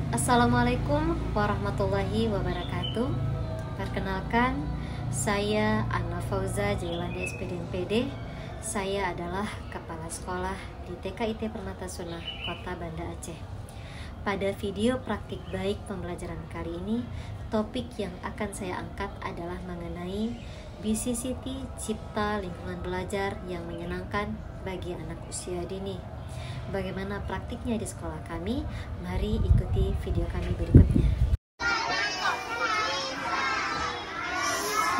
Assalamualaikum warahmatullahi wabarakatuh. Perkenalkan, saya Anna Fauza Jailani SPD. Saya adalah Kepala Sekolah di TKIT Permata Sunnah Kota Banda Aceh. Pada video praktik baik pembelajaran kali ini, topik yang akan saya angkat adalah mengenai BCCT Cipta Lingkungan Belajar yang menyenangkan bagi anak usia dini. Bagaimana praktiknya di sekolah kami? Mari ikuti video kami berikutnya.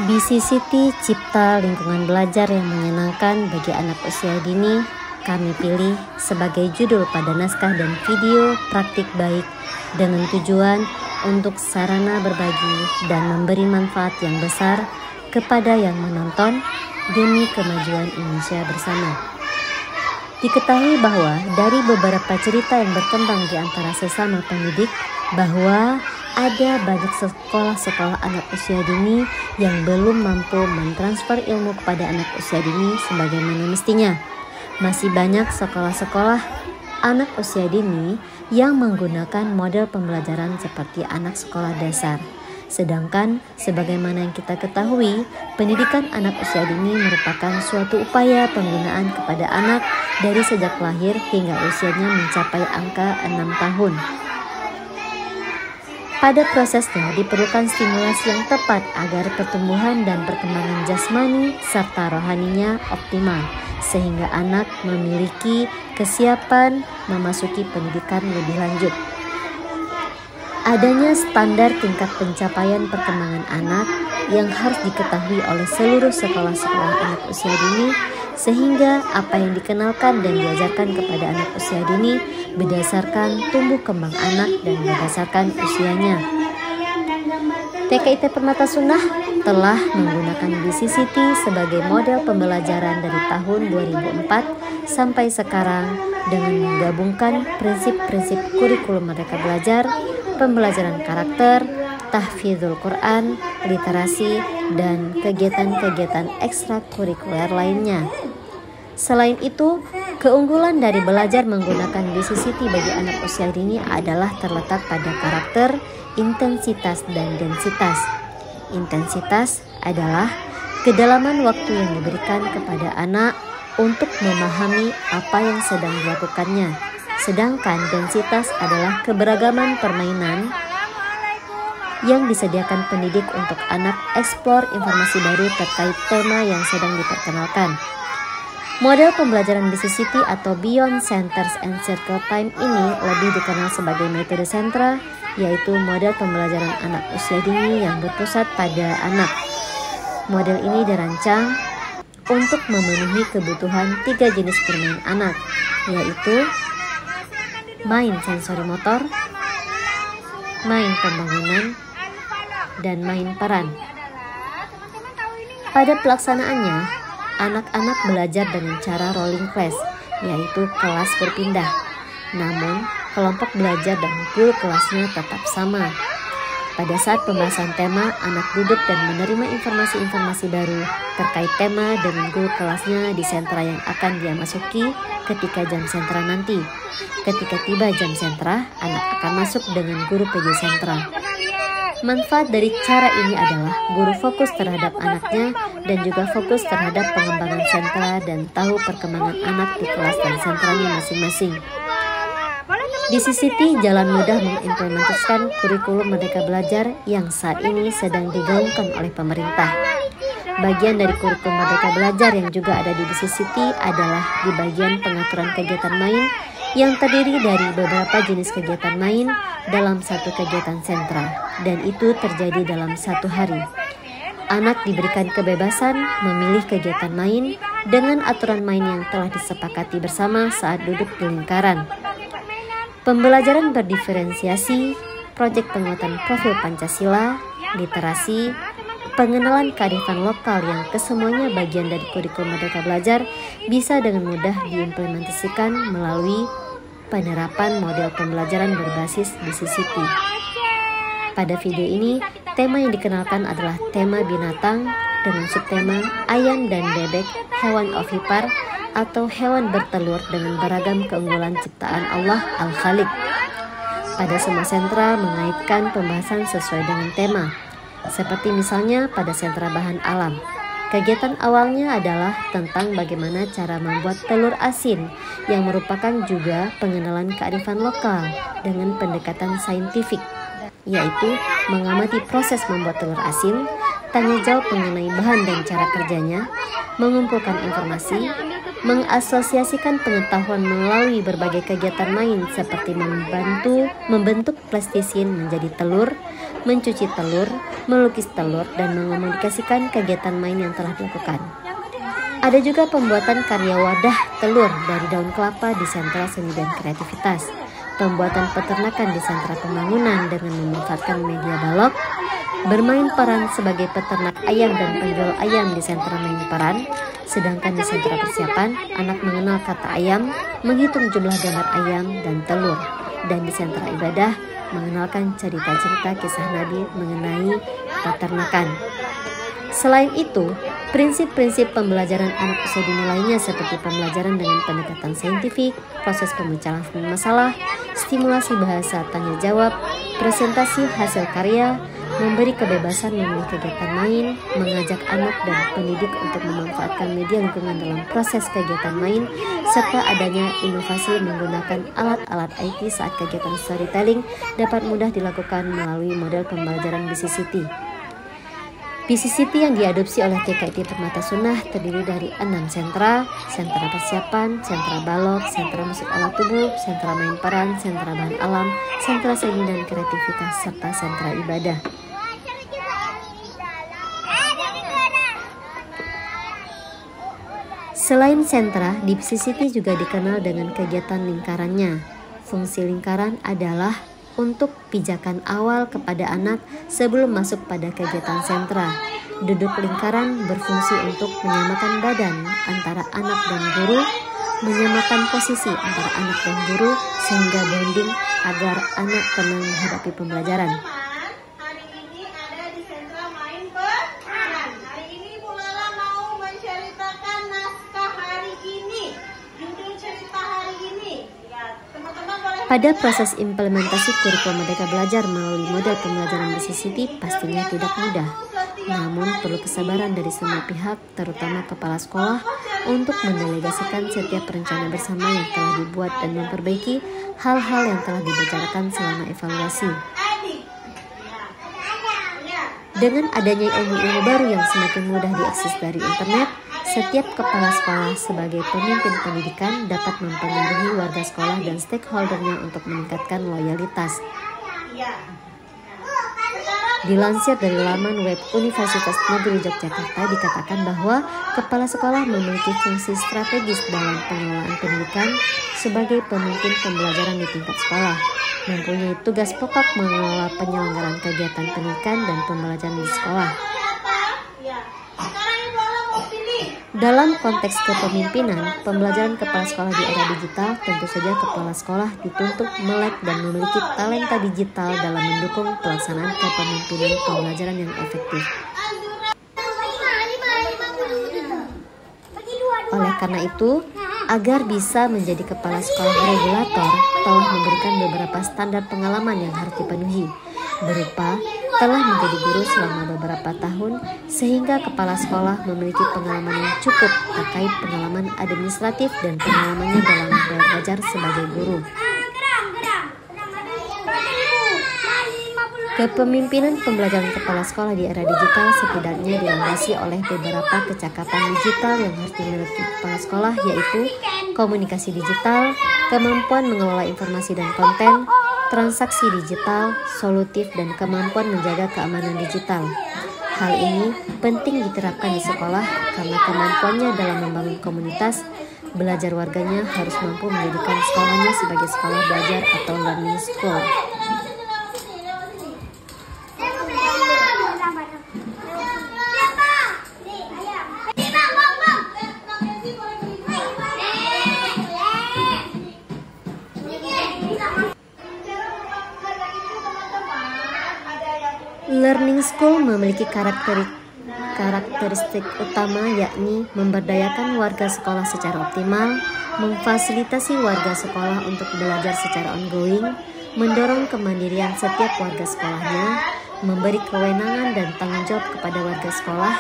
BCCT Cipta Lingkungan Belajar yang menyenangkan bagi anak usia dini kami pilih sebagai judul pada naskah dan video praktik baik dengan tujuan untuk sarana berbagi dan memberi manfaat yang besar kepada yang menonton demi kemajuan Indonesia bersama. Diketahui bahwa dari beberapa cerita yang berkembang di antara sesama pendidik bahwa ada banyak sekolah-sekolah anak usia dini yang belum mampu mentransfer ilmu kepada anak usia dini sebagaimana mestinya. Masih banyak sekolah-sekolah anak usia dini yang menggunakan model pembelajaran seperti anak sekolah dasar. Sedangkan sebagaimana yang kita ketahui, pendidikan anak usia dini merupakan suatu upaya pembinaan kepada anak dari sejak lahir hingga usianya mencapai angka 6 tahun. Pada prosesnya diperlukan stimulasi yang tepat agar pertumbuhan dan perkembangan jasmani serta rohaninya optimal, sehingga anak memiliki kesiapan memasuki pendidikan lebih lanjut. Adanya standar tingkat pencapaian perkembangan anak yang harus diketahui oleh seluruh sekolah-sekolah anak usia dini, sehingga apa yang dikenalkan dan diajarkan kepada anak usia dini berdasarkan tumbuh kembang anak dan berdasarkan usianya. TKIT Permata Sunnah telah menggunakan BCCT sebagai model pembelajaran dari tahun 2004 sampai sekarang dengan menggabungkan prinsip-prinsip kurikulum Merdeka Belajar, pembelajaran karakter, tahfidzul Quran, literasi, dan kegiatan-kegiatan ekstrakurikuler lainnya. Selain itu, keunggulan dari belajar menggunakan BCCT bagi anak usia dini adalah terletak pada karakter, intensitas, dan densitas. Intensitas adalah kedalaman waktu yang diberikan kepada anak untuk memahami apa yang sedang dilakukannya. Sedangkan densitas adalah keberagaman permainan yang disediakan pendidik untuk anak eksplor informasi baru terkait tema yang sedang diperkenalkan. Model pembelajaran BCCT atau Beyond Centers and Circle Time ini lebih dikenal sebagai metode sentra, yaitu model pembelajaran anak usia dini yang berpusat pada anak. Model ini dirancang untuk memenuhi kebutuhan 3 jenis permainan anak, yaitu main sensori motor, main pembangunan, dan main peran. Pada pelaksanaannya, anak-anak belajar dengan cara rolling class, yaitu kelas berpindah. Namun, kelompok belajar dan guru kelasnya tetap sama. Pada saat pembahasan tema, anak duduk dan menerima informasi-informasi baru terkait tema dengan guru kelasnya di sentra yang akan dia masuki ketika jam sentra nanti. Ketika tiba jam sentra, anak akan masuk dengan guru PJ sentra. Manfaat dari cara ini adalah guru fokus terhadap anaknya dan juga fokus terhadap pengembangan sentra dan tahu perkembangan anak di kelas dan sentranya masing-masing. BCCT jalan mudah mengimplementasikan kurikulum Merdeka Belajar yang saat ini sedang digaungkan oleh pemerintah. Bagian dari kurikulum Merdeka Belajar yang juga ada di BCCT adalah di bagian pengaturan kegiatan main yang terdiri dari beberapa jenis kegiatan main dalam satu kegiatan sentra, dan itu terjadi dalam satu hari. Anak diberikan kebebasan memilih kegiatan main dengan aturan main yang telah disepakati bersama saat duduk di lingkaran. Pembelajaran berdiferensiasi, proyek penguatan profil Pancasila, literasi, pengenalan kearifan lokal yang kesemuanya bagian dari kurikulum Merdeka Belajar bisa dengan mudah diimplementasikan melalui penerapan model pembelajaran berbasis BCCT. Pada video ini, tema yang dikenalkan adalah tema binatang dengan subtema ayam dan bebek, hewan ovipar atau hewan bertelur dengan beragam keunggulan ciptaan Allah Al-Khaliq. Pada semua sentra mengaitkan pembahasan sesuai dengan tema, seperti misalnya pada sentra bahan alam. Kegiatan awalnya adalah tentang bagaimana cara membuat telur asin yang merupakan juga pengenalan kearifan lokal dengan pendekatan saintifik, yaitu mengamati proses membuat telur asin, tanya jawab mengenai bahan dan cara kerjanya, mengumpulkan informasi, mengasosiasikan pengetahuan melalui berbagai kegiatan main seperti membentuk plastisin menjadi telur, mencuci telur, melukis telur, dan mengomunikasikan kegiatan main yang telah dilakukan. Ada juga pembuatan karya wadah telur dari daun kelapa di sentra seni dan kreativitas, pembuatan peternakan di sentra pembangunan dengan memanfaatkan media balok, bermain peran sebagai peternak ayam dan penjual ayam di sentra main peran, sedangkan di sentra persiapan, anak mengenal kata ayam, menghitung jumlah gambar ayam dan telur, dan di sentra ibadah, mengenalkan cerita-cerita kisah Nabi mengenai peternakan. Selain itu, prinsip-prinsip pembelajaran anak usia dini lainnya seperti pembelajaran dengan pendekatan saintifik, proses pemecahan masalah, stimulasi bahasa tanya jawab, presentasi hasil karya, memberi kebebasan memilih kegiatan main, mengajak anak dan pendidik untuk memanfaatkan media lingkungan dalam proses kegiatan main, serta adanya inovasi menggunakan alat-alat IT saat kegiatan storytelling dapat mudah dilakukan melalui model pembelajaran BCCT. BCCT yang diadopsi oleh TKIT Permata Sunnah terdiri dari 6 sentra persiapan, sentra balok, sentra musik alat tubuh, sentra main peran, sentra bahan alam, sentra seni dan kreativitas, serta sentra ibadah. Selain sentra, di BCCT juga dikenal dengan kegiatan lingkarannya. Fungsi lingkaran adalah untuk pijakan awal kepada anak sebelum masuk pada kegiatan sentra. Duduk lingkaran berfungsi untuk menyamakan badan antara anak dan guru, menyamakan posisi antara anak dan guru sehingga bonding agar anak tenang menghadapi pembelajaran. Hari ini ada di sentra main peran. Hari ini Bu Lala mau menceritakan naskah hari ini. Judul cerita hari ini. Ya, teman-teman boleh. Pada proses implementasi kurikulum Merdeka Belajar melalui model pembelajaran BCCT pastinya tidak mudah. Namun perlu kesabaran dari semua pihak, terutama kepala sekolah, untuk mendelegasikan setiap rencana bersama yang telah dibuat dan memperbaiki hal-hal yang telah dibicarakan selama evaluasi. Dengan adanya ilmu-ilmu baru yang semakin mudah diakses dari internet, setiap kepala sekolah sebagai pemimpin pendidikan dapat mempengaruhi warga sekolah dan stakeholdernya untuk meningkatkan loyalitas. Dilansir dari laman web Universitas Negeri Yogyakarta dikatakan bahwa kepala sekolah memiliki fungsi strategis dalam pengelolaan pendidikan sebagai pemimpin pembelajaran di tingkat sekolah, mempunyai tugas pokok mengelola penyelenggaraan kegiatan pendidikan dan pembelajaran di sekolah. Dalam konteks kepemimpinan, pembelajaran kepala sekolah di era digital, tentu saja kepala sekolah dituntut melek dan memiliki talenta digital dalam mendukung pelaksanaan kepemimpinan pembelajaran yang efektif. Oleh karena itu, agar bisa menjadi kepala sekolah regulator, telah memberikan beberapa standar pengalaman yang harus dipenuhi, berupa telah menjadi guru selama beberapa tahun sehingga kepala sekolah memiliki pengalaman yang cukup terkait pengalaman administratif dan pengalamannya dalam belajar sebagai guru. Kepemimpinan pembelajaran kepala sekolah di era digital setidaknya dilandasi oleh beberapa kecakapan digital yang harus dimiliki kepala sekolah, yaitu komunikasi digital, kemampuan mengelola informasi dan konten, transaksi digital, solutif, dan kemampuan menjaga keamanan digital. Hal ini penting diterapkan di sekolah karena kemampuannya dalam membangun komunitas, belajar warganya harus mampu menjadikan sekolahnya sebagai sekolah belajar atau learning school. Learning school memiliki karakteristik utama, yakni memberdayakan warga sekolah secara optimal, memfasilitasi warga sekolah untuk belajar secara ongoing, mendorong kemandirian setiap warga sekolahnya, memberi kewenangan dan tanggung jawab kepada warga sekolah,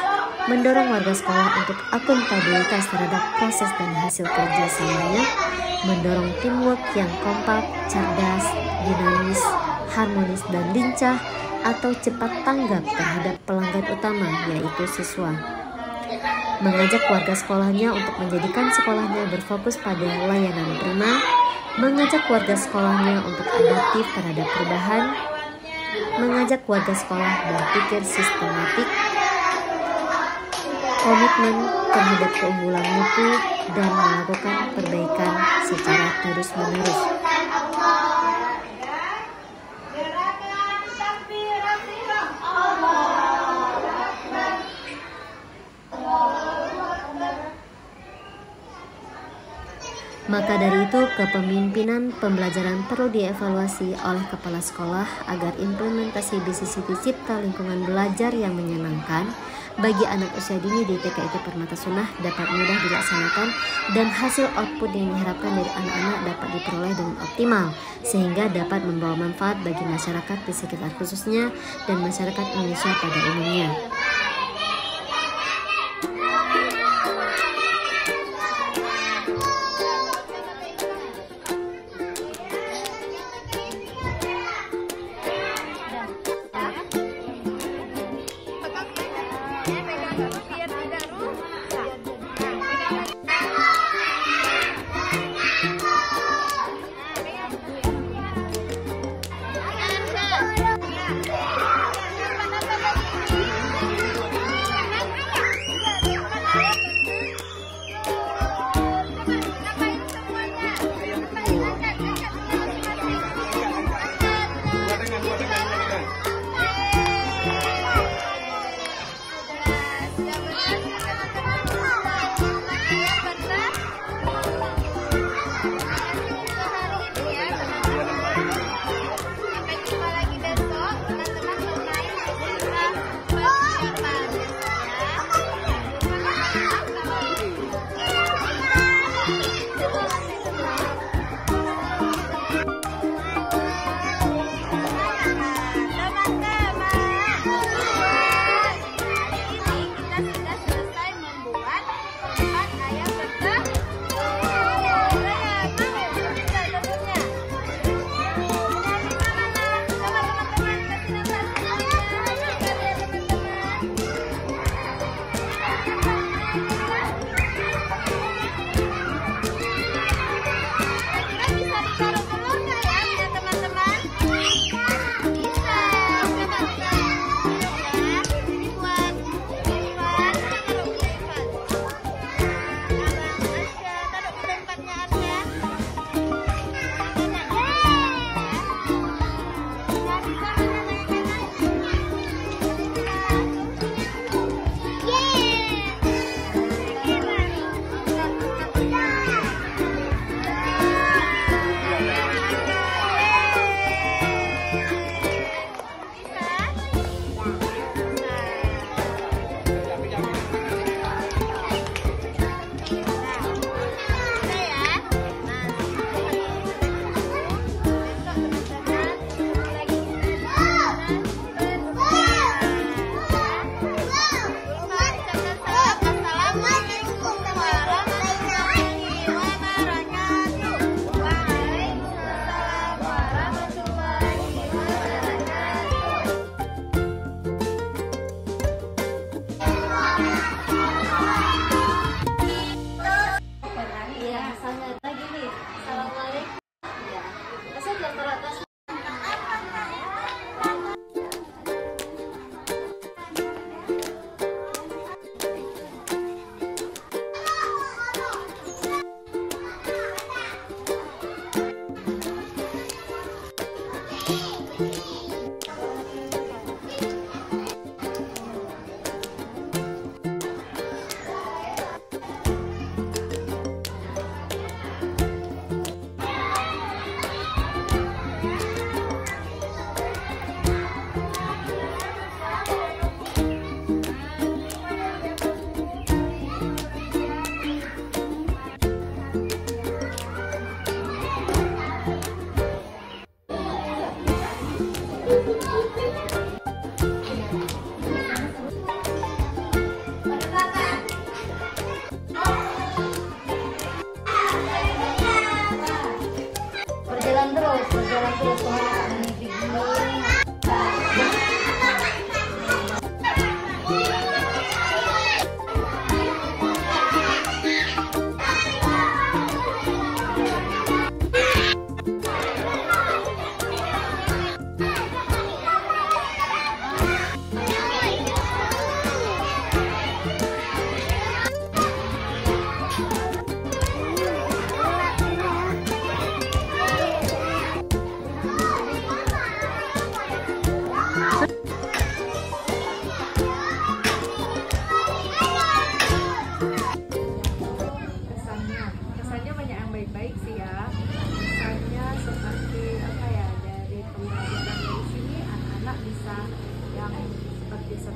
mendorong warga sekolah untuk akuntabilitas terhadap proses dan hasil kerjasamanya, mendorong teamwork yang kompak, cerdas, dinamis, harmonis, dan lincah atau cepat tanggap terhadap pelanggan utama, yaitu siswa. Mengajak warga sekolahnya untuk menjadikan sekolahnya berfokus pada layanan prima, mengajak warga sekolahnya untuk adaptif terhadap perubahan, mengajak warga sekolah berpikir sistematik, komitmen terhadap keunggulan mutu, dan melakukan perbaikan secara terus-menerus. Maka dari itu, kepemimpinan pembelajaran perlu dievaluasi oleh kepala sekolah agar implementasi BCCT Cipta Lingkungan Belajar yang menyenangkan bagi anak usia dini di TK IT Permata Sunnah dapat mudah dilaksanakan dan hasil output yang diharapkan dari anak-anak dapat diperoleh dengan optimal, sehingga dapat membawa manfaat bagi masyarakat di sekitar khususnya dan masyarakat Indonesia pada umumnya.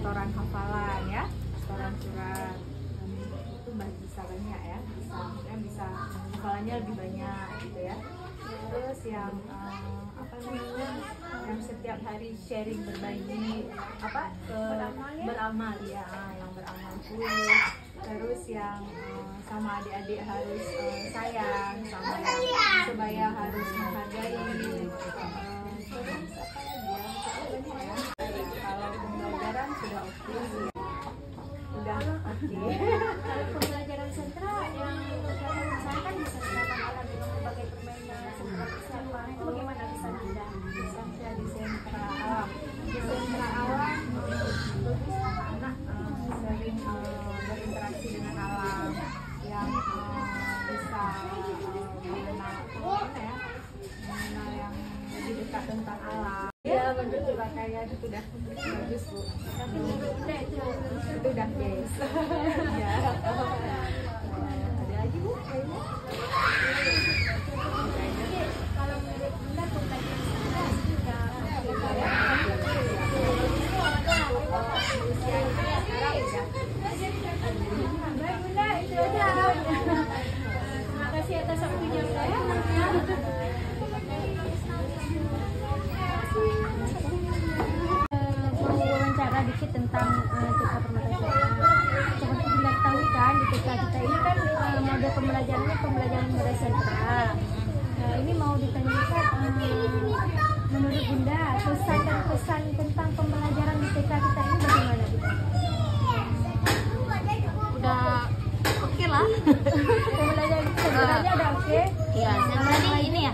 setoran hafalan ya, setoran surat. Itu bisa banyak ya, bisa hafalannya lebih banyak gitu ya. Terus yang apa namanya, yang setiap hari sharing berbagi beramal ya, yang beramal pun. Terus yang sama adik-adik harus sayang, sama yang sebaya harus menghargai. Terus apa lagi ya? Kalau pembelajaran sudah oke sih. Udah oke. Kalau pembelajaran sentra yang saya kan bisa menggunakan alat dengan berbagai permainan seperti persiapan, itu bagaimana kesan Anda? Saya di sentra alam. Di sentra alam bagus anak-anak sering berinteraksi dengan alam, yang bisa mengenal yang lebih dekat tentang alam. Ya, menurut berpakaian itu udah bagus Bu. Tapi menurut Anda itu Udah guys. Ya. Ada lagi Bu kayaknya. kalau menurut Anda pembelajaran sentra sudah baik Bunda, itu aja. Terima kasih atas waktunya Bunda ya. Mau wawancara dikit tentang TK Permata Jaya. Seperti Bunda ketahui kan, di TK kita ini kan mode pembelajarannya pembelajaran model sentra. Ini mau ditanyakan menurut Bunda kesan dan pesan tentang pembelajaran di TK kita ini bagaimana Bunda? Udah oke lah. Pembelajaran sentranya udah oke. Iya, sentra ini ya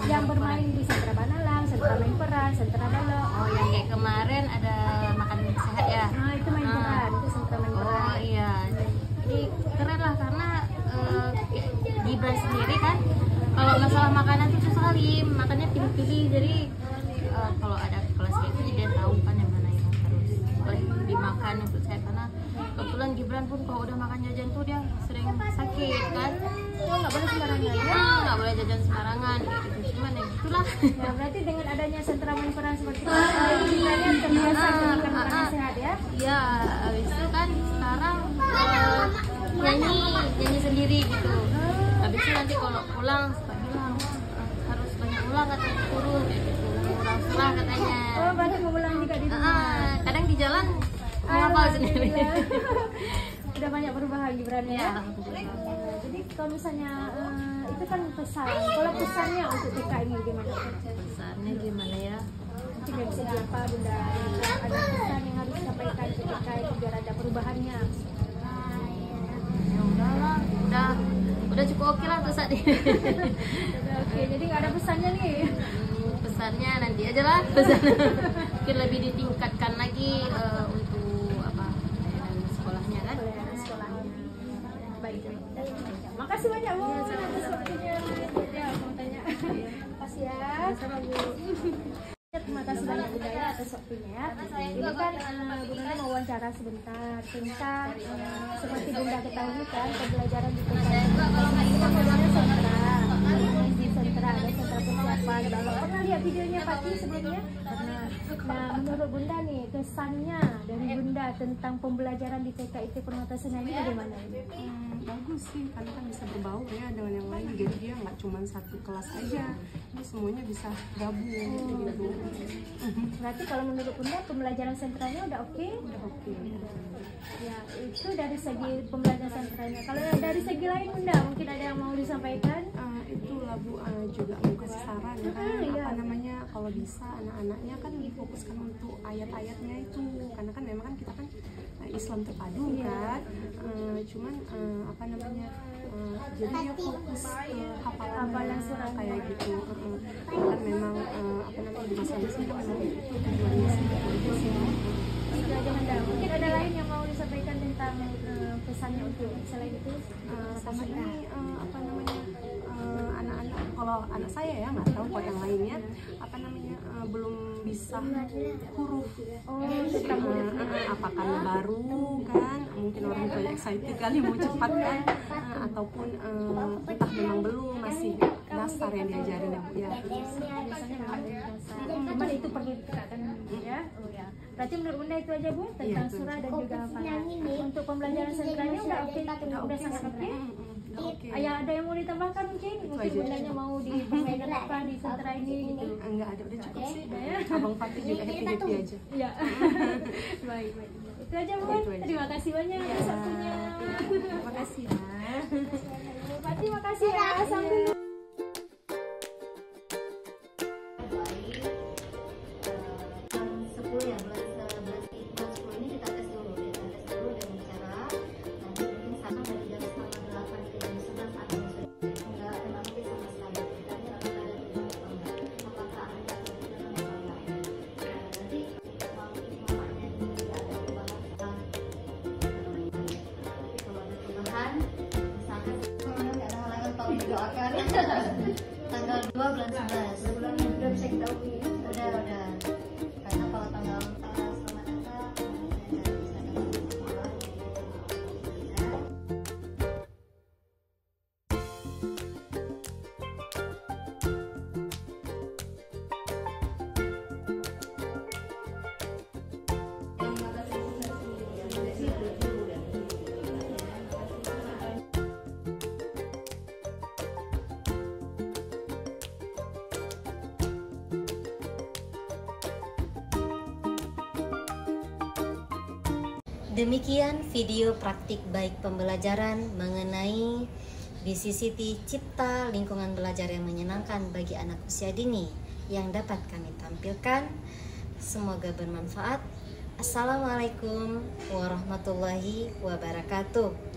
Yang bermain di sentra Banalang, sentra main peran, sentra dalo. Oh, yang kayak kemarin ada makan sehat ya. Nah itu main peran, itu sentra main Oh peran. iya, jadi keren lah karena Gibran sendiri kan kalau masalah makanan tuh susah sekali, makannya pilih-pilih. Jadi kalau ada kelas kayak gini dia tahu kan yang mana yang harus boleh dimakan untuk saya, karena kebetulan Gibran pun kalau udah makan jajan tuh dia sering sakit kan. Oh nggak boleh sembarangan ya? Nggak boleh jajan sembarangan kayak gitu, cuman ya gitulah. Ya berarti dengan adanya sentra main peran seperti itu, Gibranya terbiasa dengan makanan sehat ya? Iya, habis itu kan sekarang nyanyi sendiri gitu. Habis itu nanti kalau pulang suka bilang harus banyak ulang atau turun kayak gitu, kurang selah katanya. Oh berarti mengulang juga di rumah. Kadang di jalan ngapal sendiri. Udah banyak perubahan Gibran ya? Ya. Jadi kalau misalnya itu kan pesan, kalau pesannya untuk TK ini gimana? Pesannya gimana ya? Mungkin dari segi apa Bunda? Ada pesan yang harus disampaikan ke TK ini biar ada perubahannya? Ya udahlah, udah cukup oke lah untuk saat ini. Oke, jadi nggak ada pesannya nih? Pesannya nanti aja lah pesannya. Mungkin lebih ditingkatkan lagi untuk apa sekolahnya kan? Sekolahnya. Baik. Makasih banyak Bu atas waktunya. Ya, mau tanya. Makasih ya. Sama Bu. Terima kasih banyak Bunda ya atas waktunya ya. Ini kan Bunda mau wawancara sebentar tentang seperti Bunda ketahui kan pembelajaran di TK ini kan namanya sentra. Di sentra ada sentra persiapan. Kalau pernah lihat videonya Pati sebelumnya? Pernah. Nah menurut Bunda nih kesannya dari Bunda tentang pembelajaran di TK IT Permata Sena ini bagaimana? Bagus sih, karena kan bisa berbaur ya dengan yang lain, jadi dia nggak cuma satu kelas aja, ini semuanya bisa gabung gitu. Berarti kalau menurut Bunda pembelajaran sentranya udah oke? Udah oke. Ya itu dari segi pembelajaran sentranya. Kalau dari segi lain Bunda mungkin ada yang mau disampaikan? Itulah Bu, juga mau kasih saran ya kan, Iya. apa namanya, kalau bisa anak-anaknya kan difokuskan untuk ayat-ayatnya itu, karena kan memang kan kita kan Islam terpadu kan, cuman apa namanya, jadi dia fokus ke hafalan surat kayak gitu, kan memang apa namanya di masa ini kan memang itu tujuannya sih. Itu aja Bunda. Mungkin ada lain yang mau disampaikan tentang pesannya untuk selain itu? Sama ini apa namanya, anak-anak, kalau anak saya ya nggak tahu kok yang lainnya, apa namanya, belum bisa huruf. Apa karena baru kan, mungkin orang tua excited kali mau cepat kan, ataupun entah memang belum, masih dasar yang diajarin ya Bu ya. Biasanya memang dari dasar. Cuman itu perlu ditingkatkan ya. ya. Oh ya. Berarti menurut Bunda itu aja Bu tentang surah dan juga hafalan. Untuk pembelajaran sentranya udah oke, udah sangat oke. Ayah ada yang mau ditambahkan mungkin Bundanya mau dipermainkan apa di sentra ini gitu? Enggak ada, udah cukup sih. Abang Fatih juga happy aja. Iya. Baik. Itu aja Bun. Terima kasih banyak atas waktunya. Terima kasih ya. Fatih makasih ya. Sampai doakan tanggal 2 bulan 11 udah bisa kita udah karena kalau tanggal selamat datang Demikian video praktik baik pembelajaran mengenai BCCT Cipta Lingkungan Belajar yang Menyenangkan bagi anak usia dini yang dapat kami tampilkan. Semoga bermanfaat. Assalamualaikum warahmatullahi wabarakatuh.